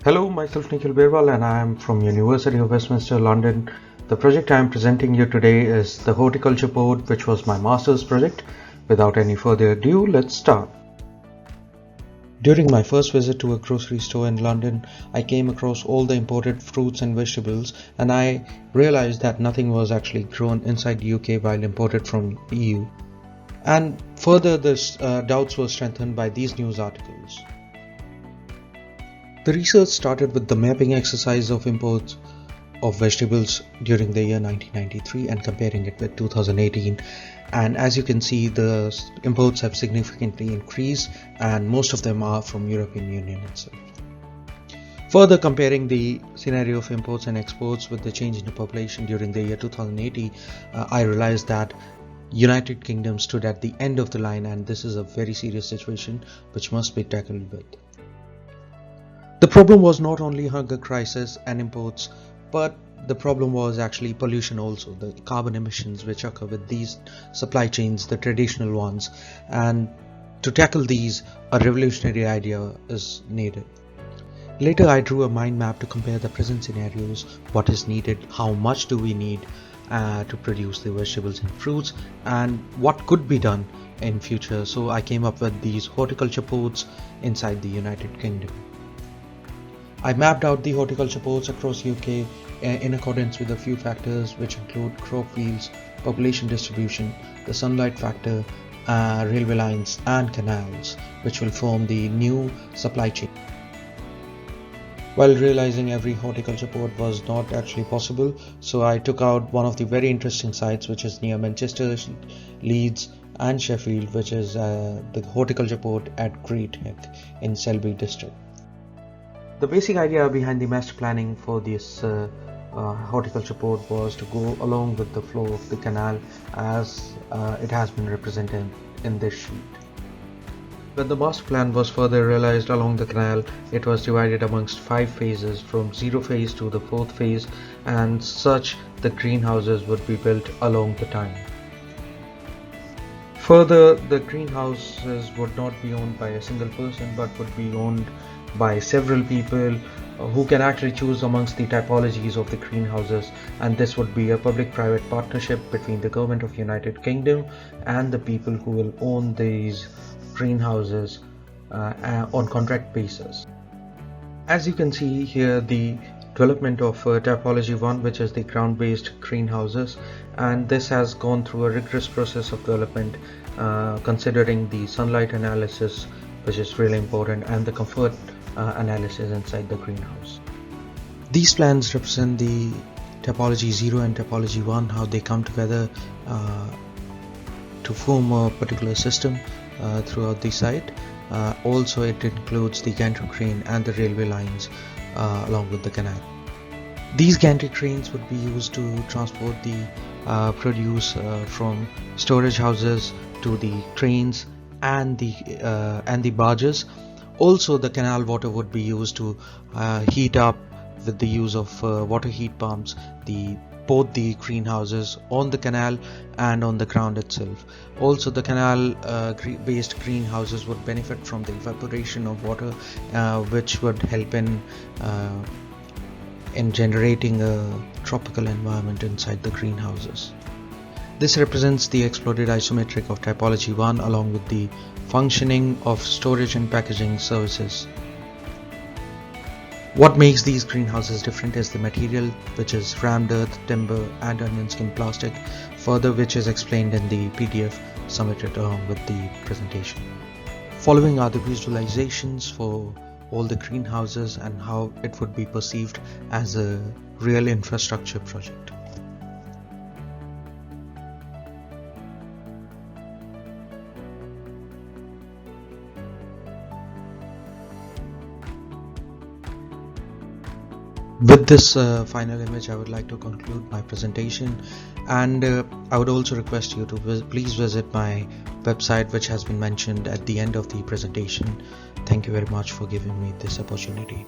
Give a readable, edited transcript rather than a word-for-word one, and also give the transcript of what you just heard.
Hello, myself Nikhil Berwal and I am from University of Westminster, London. The project I am presenting you today is the horticulture board, which was my master's project. Without any further ado, let's start. During my first visit to a grocery store in London, I came across all the imported fruits and vegetables, and I realized that nothing was actually grown inside the UK while imported from the EU. And further, this doubts were strengthened by these news articles. The research started with the mapping exercise of imports of vegetables during the year 1993 and comparing it with 2018, and as you can see, the imports have significantly increased and most of them are from European Union itself. Further comparing the scenario of imports and exports with the change in the population during the year 2080, I realized that United Kingdom stood at the end of the line, and this is a very serious situation which must be tackled with. The problem was not only hunger crisis and imports, but the problem was actually pollution also, the carbon emissions which occur with these supply chains, the traditional ones, and to tackle these, a revolutionary idea is needed. Later I drew a mind map to compare the present scenarios, what is needed, how much do we need to produce the vegetables and fruits, and what could be done in future. So I came up with these horticulture ports inside the United Kingdom. I mapped out the horticulture ports across UK in accordance with a few factors which include crop fields, population distribution, the sunlight factor, railway lines and canals, which will form the new supply chain. While realizing every horticulture port was not actually possible, so I took out one of the very interesting sites which is near Manchester, Leeds and Sheffield, which is the horticulture port at Great Heath in Selby district. The basic idea behind the master planning for this horticulture port was to go along with the flow of the canal as it has been represented in this sheet. When the master plan was further realized along the canal, it was divided amongst 5 phases from 0 phase to the 4th phase, and such the greenhouses would be built along the time. Further, the greenhouses would not be owned by a single person but would be owned by several people who can actually choose amongst the typologies of the greenhouses, and this would be a public-private partnership between the government of United Kingdom and the people who will own these greenhouses on contract basis. As you can see here, the development of typology 1, which is the ground-based greenhouses, and this has gone through a rigorous process of development considering the sunlight analysis, which is really important, and the comfort analysis inside the greenhouse. These plans represent the typology 0 and typology 1, how they come together to form a particular system throughout the site. Also it includes the gantry crane and the railway lines along with the canal. These gantry cranes would be used to transport the produce from storage houses to the trains and the barges. Also the canal water would be used to heat up with the use of water heat pumps both the greenhouses on the canal and on the ground itself. Also the canal based greenhouses would benefit from the evaporation of water, which would help in generating a tropical environment inside the greenhouses. This represents the exploded isometric of typology 1 along with the functioning of storage and packaging services. What makes these greenhouses different is the material, which is rammed earth, timber and onion skin plastic, further which is explained in the PDF submitted along with the presentation. Following are the visualizations for all the greenhouses and how it would be perceived as a real infrastructure project. With this final image, I would like to conclude my presentation, and I would also request you to please visit my website, which has been mentioned at the end of the presentation. Thank you very much for giving me this opportunity.